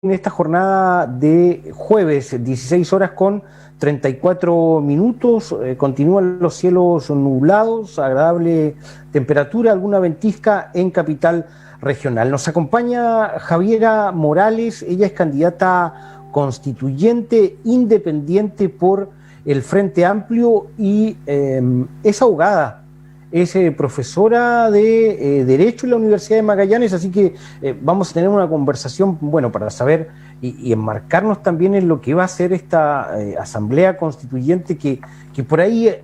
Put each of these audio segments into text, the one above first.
En esta jornada de jueves, 16 horas con 34 minutos, continúan los cielos nublados, agradable temperatura, alguna ventisca en capital regional. Nos acompaña Javiera Morales, ella es candidata constituyente independiente por el Frente Amplio y es abogada. Es profesora de Derecho en la Universidad de Magallanes, así que vamos a tener una conversación, bueno, para saber y enmarcarnos también en lo que va a ser esta Asamblea Constituyente que por ahí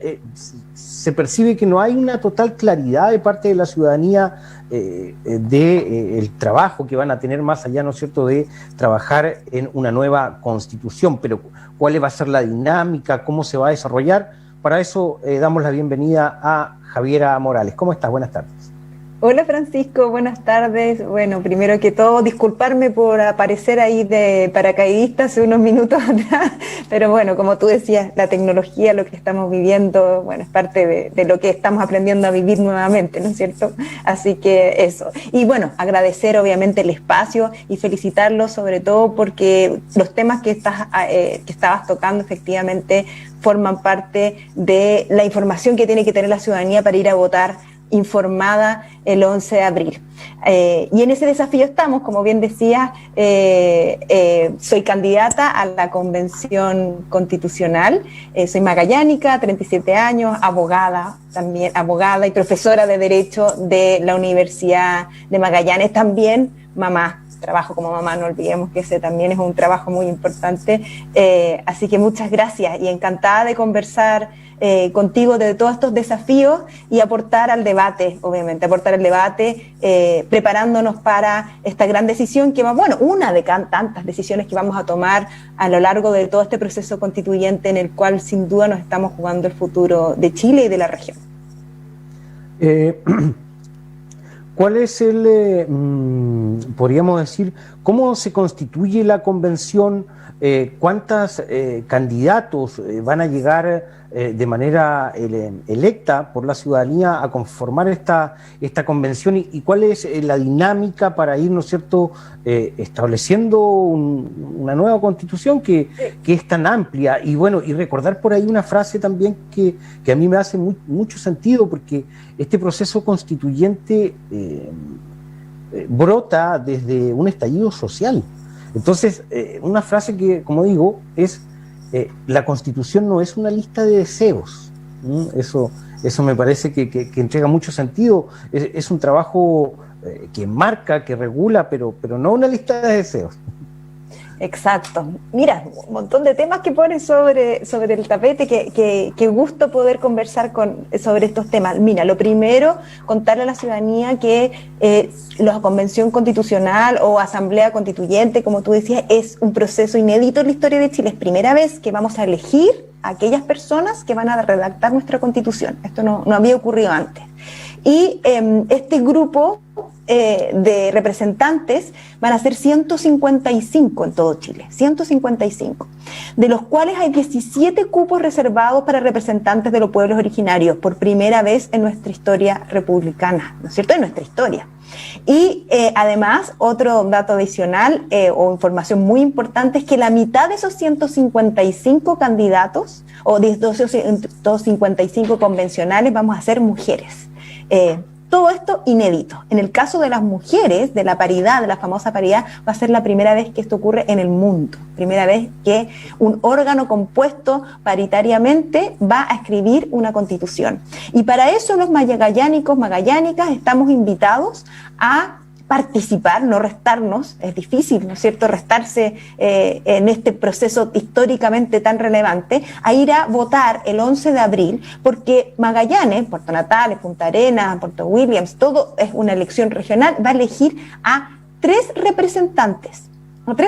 se percibe que no hay una total claridad de parte de la ciudadanía del trabajo que van a tener más allá, ¿no es cierto?, de trabajar en una nueva Constitución, pero cuál va a ser la dinámica, cómo se va a desarrollar. Para eso damos la bienvenida a Javiera Morales. ¿Cómo estás? Buenas tardes. Hola Francisco, buenas tardes. Bueno, primero que todo, disculparme por aparecer ahí de paracaidista hace unos minutos atrás, pero bueno, como tú decías, la tecnología, lo que estamos viviendo, bueno, es parte de lo que estamos aprendiendo a vivir nuevamente, ¿no es cierto? Así que eso. Y bueno, agradecer obviamente el espacio y felicitarlos sobre todo porque los temas que estabas tocando efectivamente forman parte de la información que tiene que tener la ciudadanía para ir a votar informada el 11 de abril. Y en ese desafío estamos, como bien decía, soy candidata a la Convención Constitucional, soy magallánica, 37 años, abogada, también abogada y profesora de Derecho de la Universidad de Magallanes, también mamá. Trabajo como mamá, no olvidemos que ese también es un trabajo muy importante, así que muchas gracias y encantada de conversar contigo de todos estos desafíos y aportar al debate, obviamente, preparándonos para esta gran decisión que va, bueno, una de tantas decisiones que vamos a tomar a lo largo de todo este proceso constituyente en el cual sin duda nos estamos jugando el futuro de Chile y de la región. ¿Cuál es podríamos decir, cómo se constituye la convención? ¿Cuántos candidatos van a llegar de manera electa por la ciudadanía a conformar esta convención? ¿Y cuál es la dinámica para ir, ¿no es cierto?, estableciendo una nueva constitución que es tan amplia? Y bueno, y recordar por ahí una frase también que a mí me hace mucho sentido, porque este proceso constituyente brota desde un estallido social. Entonces, una frase que, como digo, es la Constitución no es una lista de deseos. Eso me parece que entrega mucho sentido. Es un trabajo que marca, que regula, pero no una lista de deseos. Exacto. Mira, un montón de temas que ponen sobre el tapete, que gusto poder conversar sobre estos temas. Mira, lo primero, contarle a la ciudadanía que la Convención Constitucional o Asamblea Constituyente, como tú decías, es un proceso inédito en la historia de Chile. Es primera vez que vamos a elegir a aquellas personas que van a redactar nuestra Constitución. Esto no había ocurrido antes. Y este grupo de representantes van a ser 155 en todo Chile, 155, de los cuales hay 17 cupos reservados para representantes de los pueblos originarios, por primera vez en nuestra historia republicana, ¿no es cierto?, en nuestra historia. Y además, otro dato adicional o información muy importante es que la mitad de esos 155 candidatos o de esos 155 convencionales vamos a ser mujeres. Todo esto inédito. En el caso de las mujeres, de la paridad, de la famosa paridad, va a ser la primera vez que esto ocurre en el mundo. Primera vez que un órgano compuesto paritariamente va a escribir una constitución. Y para eso los magallánicos, magallánicas, estamos invitados a participar, no restarnos. Es difícil, ¿no es cierto?, restarse en este proceso históricamente tan relevante, a ir a votar el 11 de abril, porque Magallanes, Puerto Natales, Punta Arenas, Puerto Williams, todo es una elección regional, va a elegir a 3 representantes. Por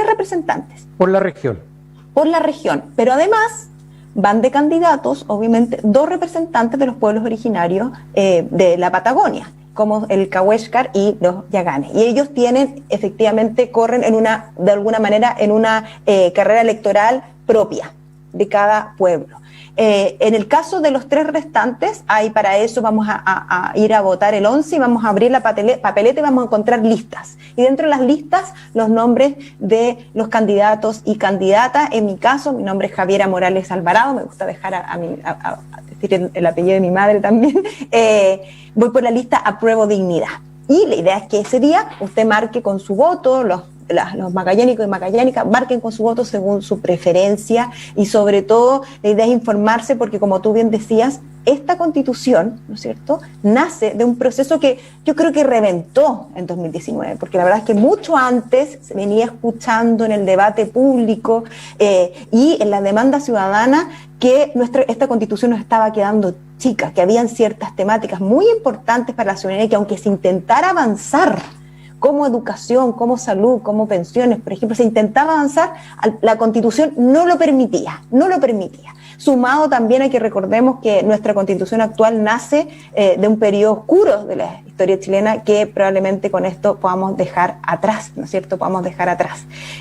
la región. Por la región, pero además van de candidatos, obviamente, 2 representantes de los pueblos originarios de la Patagonia, como el Cahuéscar y los Yaganes. Y ellos corren de alguna manera en una carrera electoral propia de cada pueblo. En el caso de los 3 restantes, ahí para eso vamos a ir a votar el 11 y vamos a abrir la papeleta y vamos a encontrar listas. Y dentro de las listas, los nombres de los candidatos y candidatas. En mi caso, mi nombre es Javiera Morales Alvarado, me gusta dejar a decir el apellido de mi madre también. Voy por la lista Apruebo Dignidad. Y la idea es que ese día usted marque con su voto, los magallánicos y magallánicas marquen con su voto según su preferencia, y sobre todo la idea es informarse porque, como tú bien decías, esta Constitución, ¿no es cierto?, nace de un proceso que yo creo que reventó en 2019, porque la verdad es que mucho antes se venía escuchando en el debate público y en la demanda ciudadana que esta Constitución nos estaba quedando chica, que habían ciertas temáticas muy importantes para la ciudadanía que, aunque se intentara avanzar como educación, como salud, como pensiones, por ejemplo, se intentaba avanzar, la Constitución no lo permitía. Sumado también a que recordemos que nuestra Constitución actual nace de un periodo oscuro de la historia chilena que probablemente con esto podamos dejar atrás, ¿no es cierto?,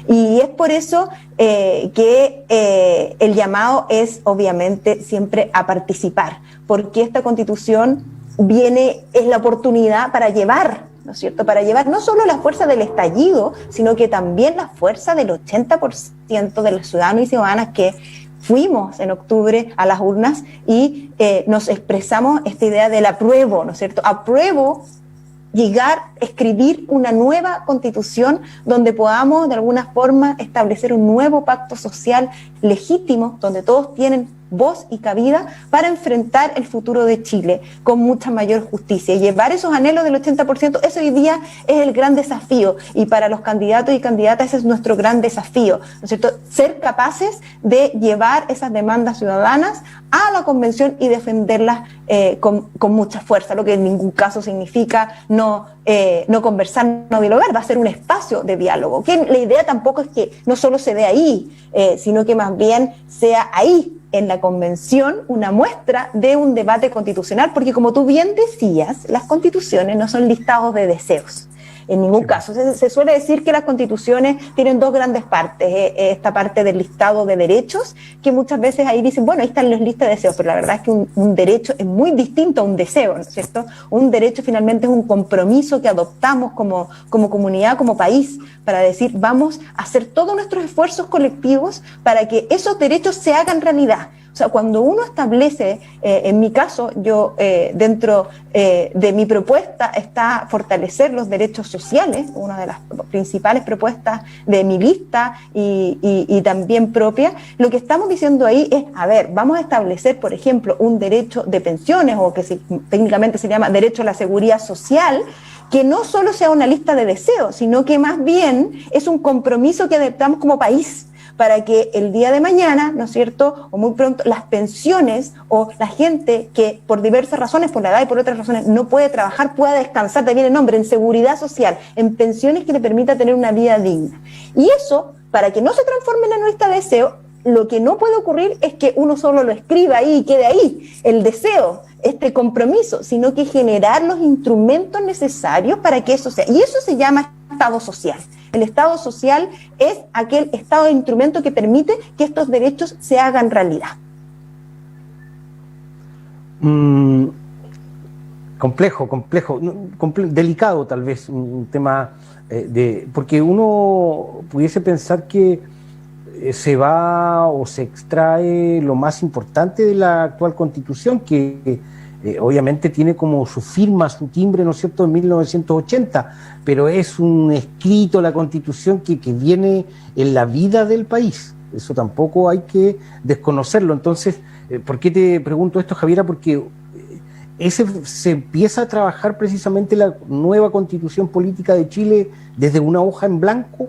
Y es por eso que el llamado es obviamente siempre a participar, porque esta Constitución es la oportunidad para llevar, ¿no es cierto?, para llevar no solo la fuerza del estallido, sino que también la fuerza del 80% de los ciudadanos y ciudadanas que fuimos en octubre a las urnas y nos expresamos esta idea del apruebo, ¿no es cierto? Apruebo escribir una nueva Constitución donde podamos de alguna forma establecer un nuevo pacto social legítimo, donde todos tienen voz y cabida para enfrentar el futuro de Chile con mucha mayor justicia y llevar esos anhelos del 80%. Eso hoy día es el gran desafío, y para los candidatos y candidatas ese es nuestro gran desafío, ¿no es cierto?, ser capaces de llevar esas demandas ciudadanas a la convención y defenderlas con mucha fuerza, lo que en ningún caso significa no conversar, no dialogar, va a ser un espacio de diálogo, que la idea tampoco es que no solo se dé ahí, sino que más bien sea ahí, en la convención, una muestra de un debate constitucional, porque, como tú bien decías, las constituciones no son listados de deseos, en ningún caso. Se suele decir que las constituciones tienen 2 grandes partes, esta parte del listado de derechos, que muchas veces ahí dicen, bueno, ahí están las listas de deseos, pero la verdad es que un derecho es muy distinto a un deseo, ¿no es cierto? Un derecho finalmente es un compromiso que adoptamos como comunidad, como país, para decir, vamos a hacer todos nuestros esfuerzos colectivos para que esos derechos se hagan realidad. O sea, cuando uno establece, en mi caso, yo dentro de mi propuesta está fortalecer los derechos sociales, una de las principales propuestas de mi lista y también propia. Lo que estamos diciendo ahí es, a ver, vamos a establecer, por ejemplo, un derecho de pensiones, o que técnicamente se llama derecho a la seguridad social, que no solo sea una lista de deseos, sino que más bien es un compromiso que adoptamos como país, para que el día de mañana, ¿no es cierto?, o muy pronto, las pensiones o la gente que por diversas razones, por la edad y por otras razones, no puede trabajar, pueda descansar, también el nombre, en seguridad social, en pensiones que le permita tener una vida digna. Y eso, para que no se transforme en una lista de deseos, lo que no puede ocurrir es que uno solo lo escriba ahí y quede ahí, el deseo, este compromiso, sino que generar los instrumentos necesarios para que eso sea. Y eso se llama Estado social. El Estado social es aquel Estado de instrumento que permite que estos derechos se hagan realidad. Complejo, delicado tal vez, un tema porque uno pudiese pensar que se va o se extrae lo más importante de la actual Constitución, que obviamente tiene como su firma, su timbre, ¿no es cierto?, en 1980, pero es un escrito, la Constitución, que viene en la vida del país. Eso tampoco hay que desconocerlo. Entonces, ¿por qué te pregunto esto, Javiera? Porque se empieza a trabajar precisamente la nueva Constitución política de Chile desde una hoja en blanco.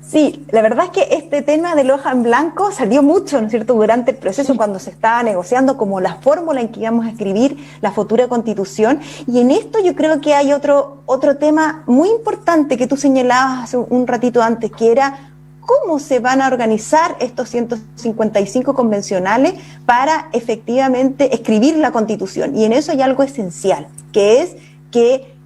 Sí, la verdad es que este tema de la hoja en blanco salió mucho, ¿no es cierto?, durante el proceso, cuando se estaba negociando como la fórmula en que íbamos a escribir la futura Constitución. Y en esto yo creo que hay otro tema muy importante que tú señalabas hace un ratito antes, que era cómo se van a organizar estos 155 convencionales para efectivamente escribir la Constitución. Y en eso hay algo esencial, que es que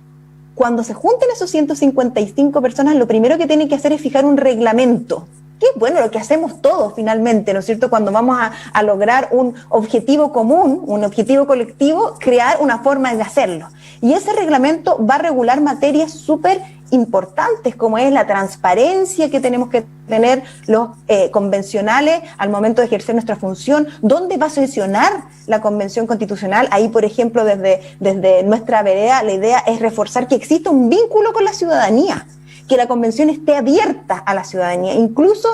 cuando se junten esos 155 personas, lo primero que tienen que hacer es fijar un reglamento que es, bueno, lo que hacemos todos finalmente, ¿no es cierto? Cuando vamos a lograr un objetivo común, un objetivo colectivo, crear una forma de hacerlo. Y ese reglamento va a regular materias súper importantes, como es la transparencia que tenemos que tener los convencionales al momento de ejercer nuestra función, dónde va a sancionar la Convención Constitucional. Ahí, por ejemplo, desde nuestra vereda, la idea es reforzar que exista un vínculo con la ciudadanía, que la convención esté abierta a la ciudadanía, incluso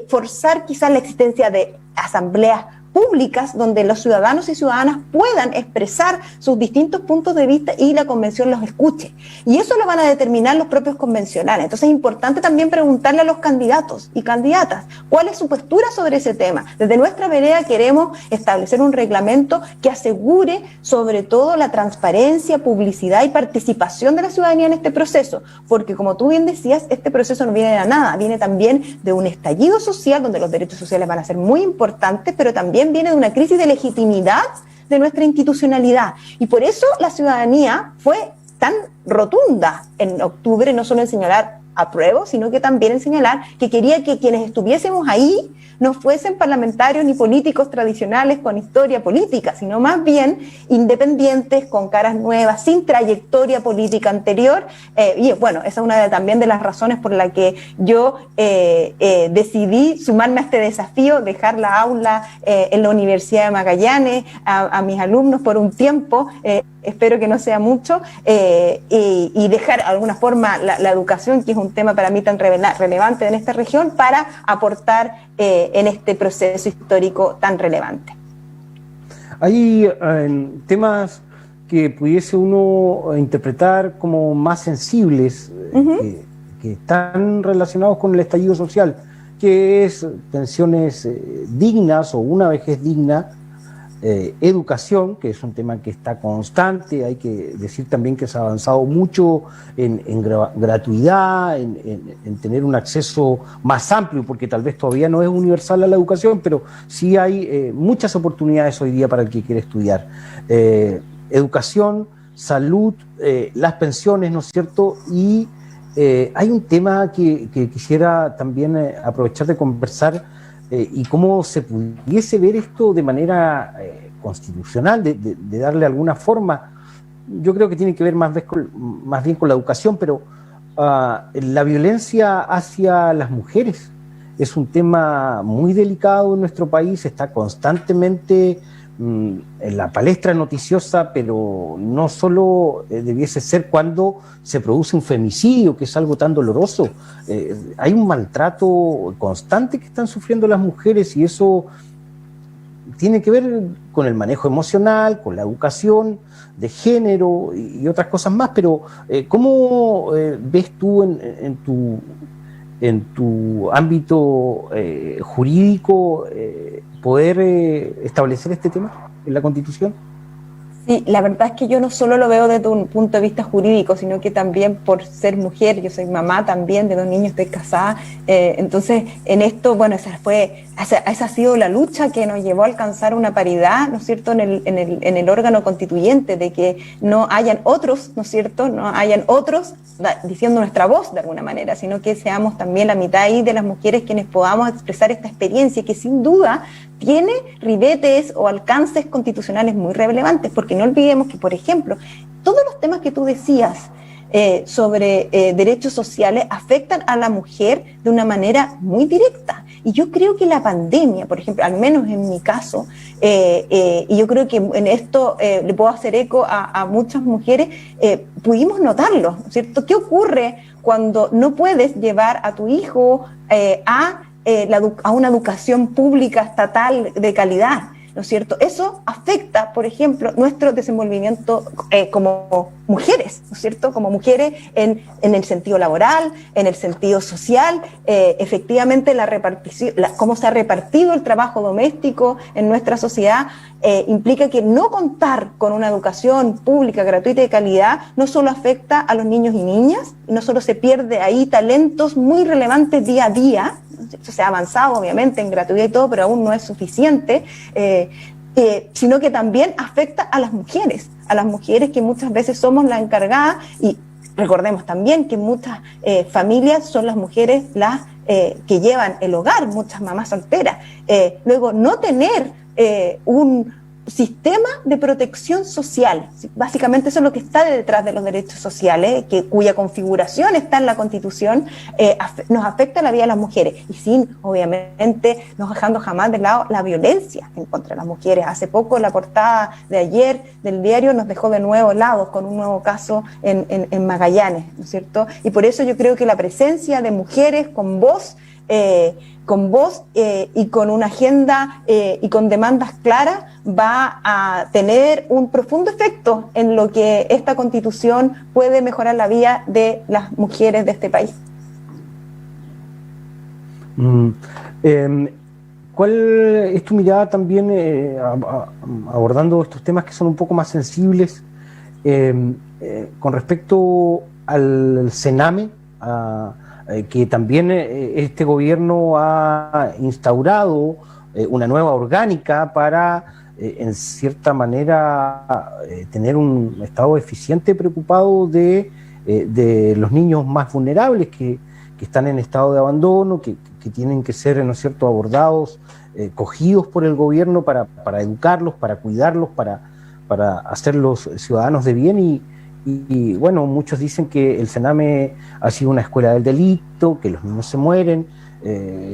forzar quizás la existencia de asambleas públicas donde los ciudadanos y ciudadanas puedan expresar sus distintos puntos de vista y la convención los escuche. Y eso lo van a determinar los propios convencionales. Entonces es importante también preguntarle a los candidatos y candidatas cuál es su postura sobre ese tema. Desde nuestra vereda queremos establecer un reglamento que asegure sobre todo la transparencia, publicidad y participación de la ciudadanía en este proceso, porque como tú bien decías, este proceso no viene de la nada, viene también de un estallido social donde los derechos sociales van a ser muy importantes, pero también viene de una crisis de legitimidad de nuestra institucionalidad. Y por eso la ciudadanía fue tan rotunda en octubre, no solo en señalar apruebo, sino que también en señalar que quería que quienes estuviésemos ahí no fuesen parlamentarios ni políticos tradicionales con historia política, sino más bien independientes, con caras nuevas, sin trayectoria política anterior. Y bueno, esa es una también de las razones por la que yo decidí sumarme a este desafío, dejar la aula en la Universidad de Magallanes a mis alumnos por un tiempo, espero que no sea mucho, y dejar de alguna forma la educación, que es un tema para mí tan relevante en esta región, para aportar en este proceso histórico tan relevante. Hay temas que pudiese uno interpretar como más sensibles, que están relacionados con el estallido social, que es pensiones dignas o una vejez digna, educación, que es un tema que está constante. Hay que decir también que se ha avanzado mucho en gratuidad, en tener un acceso más amplio, porque tal vez todavía no es universal a la educación, pero sí hay muchas oportunidades hoy día para el que quiere estudiar. Educación, salud, las pensiones, ¿no es cierto? Y hay un tema que quisiera también aprovechar de conversar, y cómo se pudiese ver esto de manera constitucional, de darle alguna forma. Yo creo que tiene que ver más bien con la educación, pero la violencia hacia las mujeres es un tema muy delicado en nuestro país, está constantemente en la palestra noticiosa, pero no solo debiese ser cuando se produce un femicidio, que es algo tan doloroso. Hay un maltrato constante que están sufriendo las mujeres, y eso tiene que ver con el manejo emocional, con la educación de género y otras cosas más. Pero ¿cómo ves tú en tu ámbito jurídico poder establecer este tema en la Constitución? Sí, la verdad es que yo no solo lo veo desde un punto de vista jurídico, sino que también por ser mujer. Yo soy mamá también de 2 niños, estoy casada, entonces en esto, bueno, esa ha sido la lucha que nos llevó a alcanzar una paridad, ¿no es cierto?, en el órgano constituyente, de que no hayan otros, ¿no es cierto?, no hayan otros diciendo nuestra voz de alguna manera, sino que seamos también la mitad ahí de las mujeres quienes podamos expresar esta experiencia que sin duda tiene ribetes o alcances constitucionales muy relevantes, porque no olvidemos que, por ejemplo, todos los temas que tú decías sobre derechos sociales afectan a la mujer de una manera muy directa. Y yo creo que la pandemia, por ejemplo, al menos en mi caso, y yo creo que en esto le puedo hacer eco a muchas mujeres, pudimos notarlo, ¿no es cierto? ¿Qué ocurre cuando no puedes llevar a tu hijo a una educación pública estatal de calidad? ¿No es cierto? Eso afecta, por ejemplo, nuestro desenvolvimiento como mujeres, ¿no es cierto? Como mujeres en el sentido laboral, en el sentido social, efectivamente la repartición, cómo se ha repartido el trabajo doméstico en nuestra sociedad, implica que no contar con una educación pública, gratuita y de calidad, no solo afecta a los niños y niñas, no solo se pierde ahí talentos muy relevantes día a día. Se ha avanzado obviamente en gratuidad y todo, pero aún no es suficiente, sino que también afecta a las mujeres que muchas veces somos las encargadas, y recordemos también que en muchas familias son las mujeres las que llevan el hogar, muchas mamás solteras. Luego, no tener un sistema de protección social. Básicamente eso es lo que está detrás de los derechos sociales, cuya configuración está en la Constitución, nos afecta la vida de las mujeres, y sin, obviamente, no dejando jamás de lado la violencia en contra de las mujeres. Hace poco la portada de ayer del diario nos dejó de nuevo helados con un nuevo caso en Magallanes, ¿no es cierto? Y por eso yo creo que la presencia de mujeres con voz y con una agenda y con demandas claras va a tener un profundo efecto en lo que esta Constitución puede mejorar la vida de las mujeres de este país. ¿Cuál es tu mirada también abordando estos temas que son un poco más sensibles con respecto al Sename? Que también este gobierno ha instaurado una nueva orgánica para, en cierta manera, tener un Estado eficiente preocupado de los niños más vulnerables que están en estado de abandono, que tienen que ser, ¿no es cierto?, abordados, cogidos por el gobierno para educarlos, para cuidarlos, para hacerlos ciudadanos de bien. Y bueno, muchos dicen que el Sename ha sido una escuela del delito, que los niños se mueren,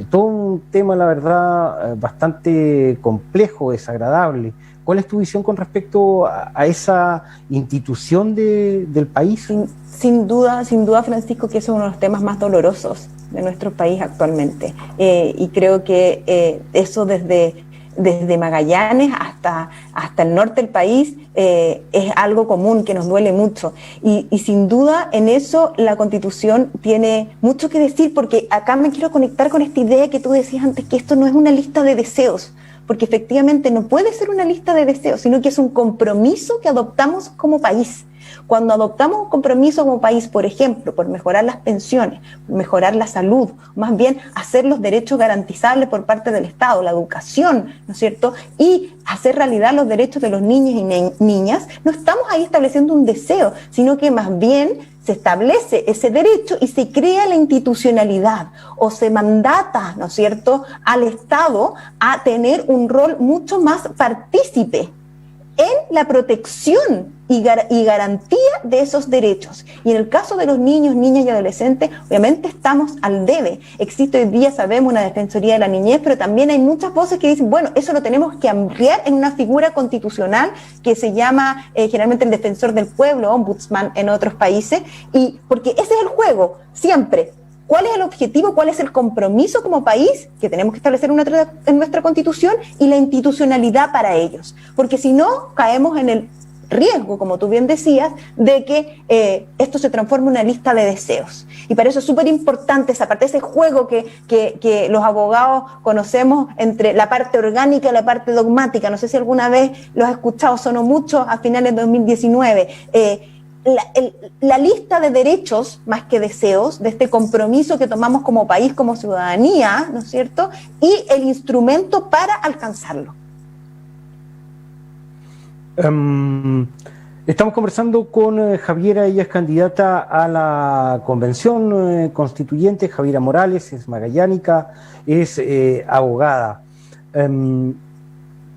todo un tema, la verdad, bastante complejo, desagradable. ¿Cuál es tu visión con respecto a esa institución del país? Sin duda, Francisco, que eso es uno de los temas más dolorosos de nuestro país actualmente. Y creo que eso desde Magallanes hasta el norte del país es algo común que nos duele mucho. Y sin duda en eso la Constitución tiene mucho que decir, porque acá me quiero conectar con esta idea que tú decías antes, que esto no es una lista de deseos, porque efectivamente no puede ser una lista de deseos, sino que es un compromiso que adoptamos como país. Cuando adoptamos un compromiso como país, por ejemplo, por mejorar las pensiones, mejorar la salud, más bien hacer los derechos garantizables por parte del Estado, la educación, ¿no es cierto?, y hacer realidad los derechos de los niños y niñas, no estamos ahí estableciendo un deseo, sino que más bien se establece ese derecho y se crea la institucionalidad o se mandata, ¿no es cierto?, al Estado a tener un rol mucho más partícipe en la protección y garantía de esos derechos. Y en el caso de los niños, niñas y adolescentes, obviamente estamos al debe. Existe hoy día, sabemos, una Defensoría de la Niñez, pero también hay muchas voces que dicen, bueno, eso lo tenemos que ampliar en una figura constitucional que se llama generalmente el Defensor del Pueblo, Ombudsman en otros países, y porque ese es el juego, siempre. ¿Cuál es el objetivo? ¿Cuál es el compromiso como país que tenemos que establecer en nuestra Constitución y la institucionalidad para ellos? Porque si no, caemos en el riesgo, como tú bien decías, de que esto se transforme en una lista de deseos. Y para eso es súper importante esa parte, ese juego que los abogados conocemos entre la parte orgánica y la parte dogmática. No sé si alguna vez lo has escuchado, sonó mucho a finales de 2019. La lista de derechos, más que deseos, de este compromiso que tomamos como país, como ciudadanía, ¿no es cierto?, y el instrumento para alcanzarlo. Estamos conversando con Javiera, ella es candidata a la Convención Constituyente. Javiera Morales es magallánica, es abogada.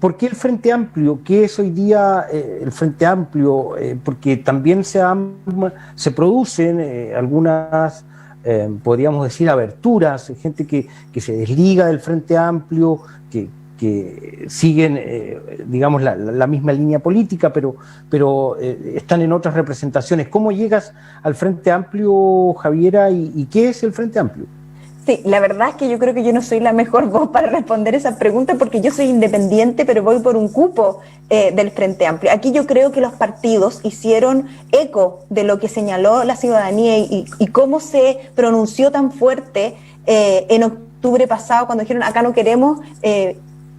¿Por qué el Frente Amplio? ¿Qué es hoy día el Frente Amplio? Porque también se producen algunas, podríamos decir, aberturas, gente que se desliga del Frente Amplio, que siguen, digamos, la misma línea política, pero están en otras representaciones. ¿Cómo llegas al Frente Amplio, Javiera, y qué es el Frente Amplio? Sí, la verdad es que yo creo que yo no soy la mejor voz para responder esa pregunta porque yo soy independiente, pero voy por un cupo del Frente Amplio. Aquí yo creo que los partidos hicieron eco de lo que señaló la ciudadanía y cómo se pronunció tan fuerte en octubre pasado cuando dijeron acá no queremos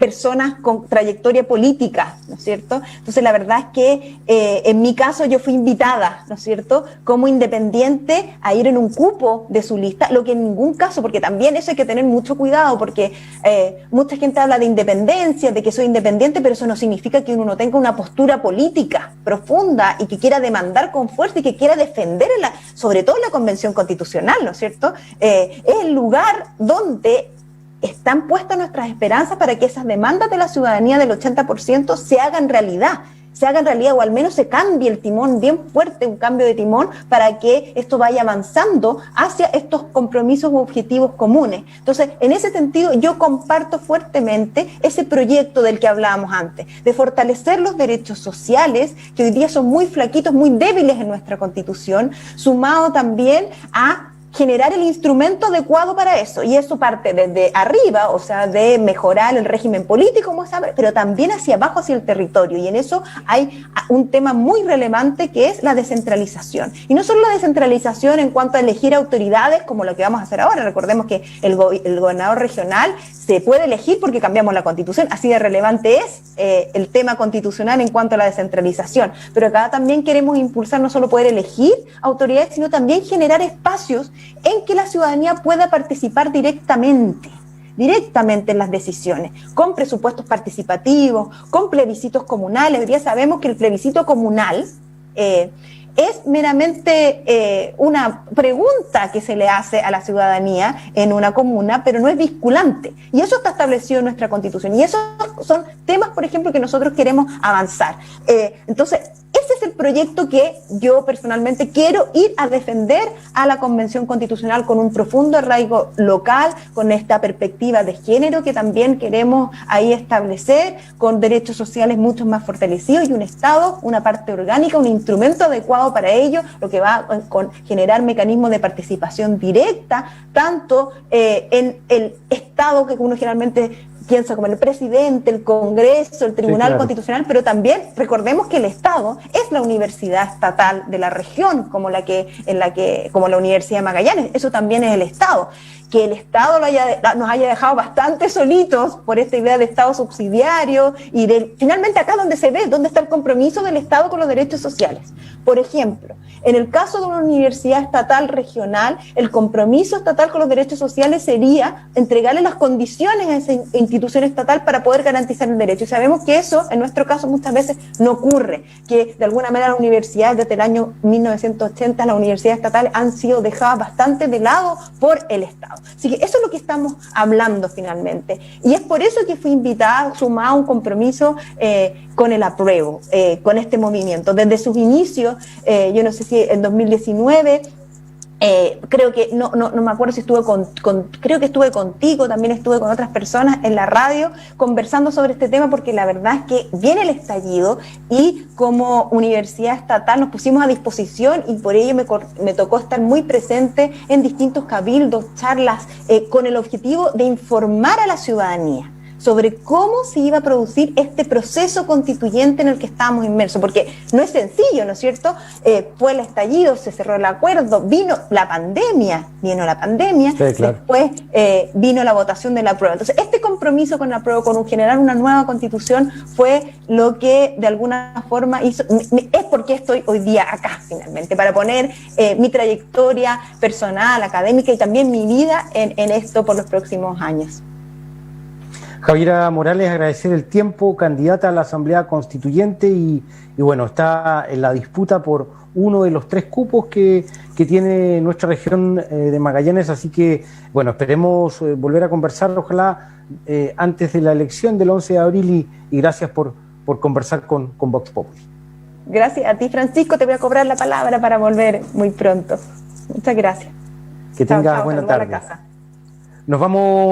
personas con trayectoria política, ¿no es cierto? Entonces la verdad es que en mi caso yo fui invitada, ¿no es cierto?, como independiente a ir en un cupo de su lista, lo que en ningún caso, porque también eso hay que tener mucho cuidado, porque mucha gente habla de independencia, de que soy independiente, pero eso no significa que uno no tenga una postura política profunda y que quiera demandar con fuerza y que quiera defender, sobre todo en la Convención Constitucional, ¿no es cierto? Es el lugar donde están puestas nuestras esperanzas para que esas demandas de la ciudadanía del 80% se hagan realidad, o al menos se cambie el timón bien fuerte, un cambio de timón para que esto vaya avanzando hacia estos compromisos u objetivos comunes. Entonces, en ese sentido, yo comparto fuertemente ese proyecto del que hablábamos antes, de fortalecer los derechos sociales, que hoy día son muy flaquitos, muy débiles en nuestra Constitución, sumado también a generar el instrumento adecuado para eso, y eso parte desde arriba, o sea, de mejorar el régimen político, como sabe, pero también hacia abajo, hacia el territorio, y en eso hay un tema muy relevante que es la descentralización, y no solo la descentralización en cuanto a elegir autoridades como lo que vamos a hacer ahora. Recordemos que el gobernador regional se puede elegir porque cambiamos la Constitución, así de relevante es el tema constitucional en cuanto a la descentralización, pero acá también queremos impulsar no solo poder elegir autoridades, sino también generar espacios en que la ciudadanía pueda participar directamente en las decisiones, con presupuestos participativos, con plebiscitos comunales. Hoy día sabemos que el plebiscito comunal es meramente una pregunta que se le hace a la ciudadanía en una comuna, pero no es vinculante. Y eso está establecido en nuestra Constitución. Y esos son temas, por ejemplo, que nosotros queremos avanzar. Entonces, ese es el proyecto que yo personalmente quiero ir a defender a la Convención Constitucional, con un profundo arraigo local, con esta perspectiva de género que también queremos ahí establecer, con derechos sociales mucho más fortalecidos y un Estado, una parte orgánica, un instrumento adecuado para ello, lo que va con generar mecanismos de participación directa, tanto en el Estado, que uno generalmente piensa como el presidente, el Congreso, el Tribunal, sí, claro, Constitucional, pero también recordemos que el Estado es la universidad estatal de la región, como la Universidad de Magallanes. Eso también es el Estado. Que el Estado nos haya dejado bastante solitos por esta idea de Estado subsidiario y finalmente acá donde se ve, dónde está el compromiso del Estado con los derechos sociales. Por ejemplo, en el caso de una universidad estatal regional, el compromiso estatal con los derechos sociales sería entregarle las condiciones a esa institución estatal para poder garantizar el derecho. Y sabemos que eso, en nuestro caso, muchas veces no ocurre, que de alguna manera las universidades desde el año 1980, las universidades estatales han sido dejadas bastante de lado por el Estado. Así que eso es lo que estamos hablando finalmente. Y es por eso que fui invitada, sumada a un compromiso con el apruebo, con este movimiento. Desde sus inicios, yo no sé si en 2019, creo que, no me acuerdo si estuve creo que estuve contigo, también estuve con otras personas en la radio conversando sobre este tema, porque la verdad es que viene el estallido y como universidad estatal nos pusimos a disposición y por ello me tocó estar muy presente en distintos cabildos, charlas, con el objetivo de informar a la ciudadanía sobre cómo se iba a producir este proceso constituyente en el que estábamos inmersos, porque no es sencillo, ¿no es cierto? Fue el estallido, se cerró el acuerdo, vino la pandemia, sí, claro. Después vino la votación de la prueba. Entonces, este compromiso con la prueba, con generar una nueva constitución, fue lo que de alguna forma hizo, es porque estoy hoy día acá, finalmente, para poner mi trayectoria personal, académica y también mi vida en esto por los próximos años. Javiera Morales, agradecer el tiempo, candidata a la Asamblea Constituyente y bueno, está en la disputa por uno de los 3 cupos que tiene nuestra región de Magallanes, así que bueno, esperemos volver a conversar, ojalá antes de la elección del 11 de abril y gracias por conversar con Vox Populi. Gracias a ti, Francisco, te voy a cobrar la palabra para volver muy pronto. Muchas gracias. Que tengas buena tarde. Nos vamos.